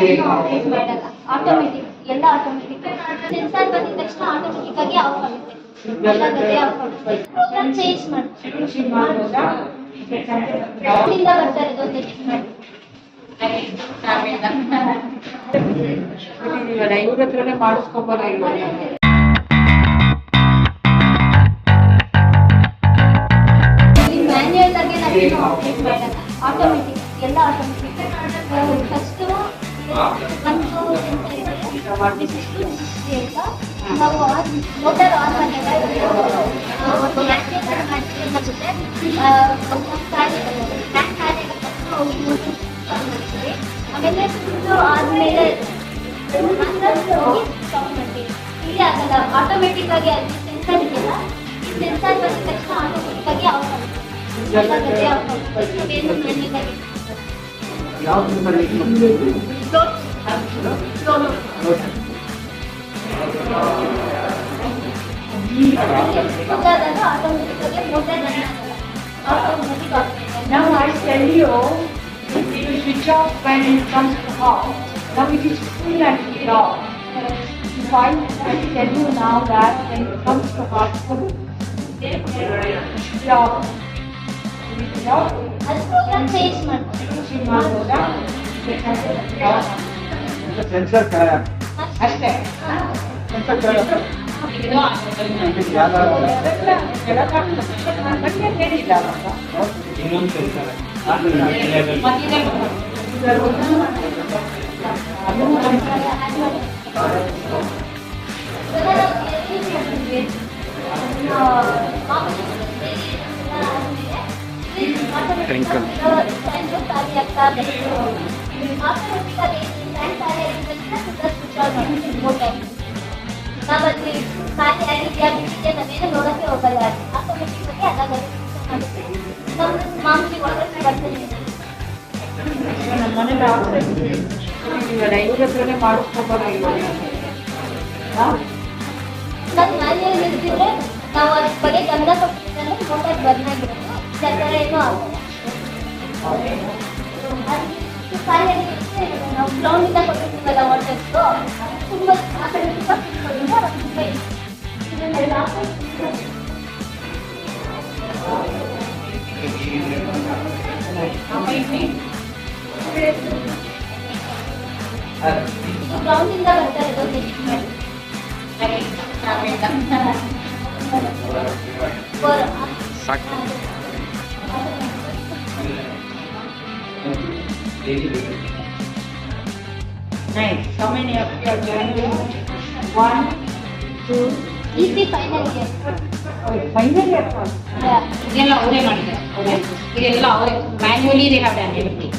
ಏನು ಆಪರೇಟ್ ಮಾಡಲ್ಲ, ಆಟೋಮೆಟಿಕ್ ಎಲ್ಲ ಆಟೋಮೆಟಿಕ್. ಸೆನ್ಸಾರ್ ಬಂದಿದ ತಕ್ಷಣ ಆಟೋಮೆಟಿಕ್ ಆಗಿ ಆಫ್ ಆಗುತ್ತೆ, ಪ್ರೋಗ್ರಾಮ್ ಚೇಂಜ್ ಮಾಡ್ಬೋದಾ? ಬರ್ತಾ ಇರೋದು ಇವ್ರ ಹತ್ರನೇ ಮಾಡಿಸ್ಕೊಬೋದ? ಮ್ಯಾನ್ಯಲ್ ಆಗಿ ನಾವೇನು ಆಪರೇಟ್ ಮಾಡಲ್ಲ, ಆಟೋಮೆಟಿಕ್ ಎಲ್ಲ ಆಟೋಮೆಟಿಕ್. ಫಸ್ಟ್ ನಾವು ಮೋಟರ್ ಆನ್ ಮಾಡಿದಾಗ ಆಮೇಲೆ ಆದ್ಮೇಲೆ ಇಲ್ಲಿ ಆಗಲ್ಲ, ಆಟೋಮೆಟಿಕ್ ಆಗಿ ಅಲ್ಲಿ ಸೆನ್ಸರ್ ಇದೆಯಲ್ಲ, ಈ ಸೆನ್ಸರ್ ಬಂದ ತಕ್ಷಣ ಆಟೋಮೆಟಿಕ್ ಆಗಿ ಆಫ್ ಆಗುತ್ತೆ. Now I tell you, it will switch off when it comes to off. Now it is full and it off. If I tell you now that when it comes to hot, it will off. ಅದು program change ಮಾಡ್ಬೋದಾ? Sensor ಅಷ್ಟೇ. ಇನ್ನೊಂದು sensor ನಾವಲ್ಲಿ ಖಾಲಿ ಆಗಿದೆಯಾ ಬಿಟ್ಟಿದೆ ನಾವೇನು ನೋಡೋಕ್ಕೆ ಹೋಗಲ್ಲ, ಆಟೋಮೆಟಿಕ್ ಆಗಿ ಅದಾಗುತ್ತೆ. ನಮ್ಮ ಮಾಮೂಲಿ ವಾಟರ್ ಬರ್ತದೆ. ನಮ್ಮ ಮನೇಲಿ ಇವ್ರ ಹತ್ರನೇ ಮಾಡಿಸ್ಕೊಬೋದ? ನಾನು ಮ್ಯಾನ್ಯಲ್ ಇರ್ತಿದ್ರೆ ನಾವು ಅದ್ರ ಬಗ್ಗೆ ಗಮನ ಕೊಟ್ಟಿದ್ರೆ ಮೋಟರ್ ಬರ್ನ್ ಆಗಿರೋದು, ಥರ ಏನೂ ಆಗಲ್ಲ. ಖಾಲಿ ಆಗಿರುತ್ತೆ, ನಾವು ಗ್ರೌಂಡಿಂದ ಕೊಟ್ಟಿರ್ತೀವಲ್ಲ ವಾಟರ್ಸು, ತುಂಬ ಆ ಕಡೆ ತುಂಬ ಇದನ್ನೆಲ್ಲ ಗ್ರೌಂಡಿಂದ ಬರ್ತಾ ಇರೋದು. Nice. How many of you are joining? 1, 2. EC final year. Final year. Yeah. ಇದೆಲ್ಲ ಅವರೇ ಮಾಡಿದ್ದಾರೆ, ಇದೆಲ್ಲ ಅವರೇ manually they have done everything.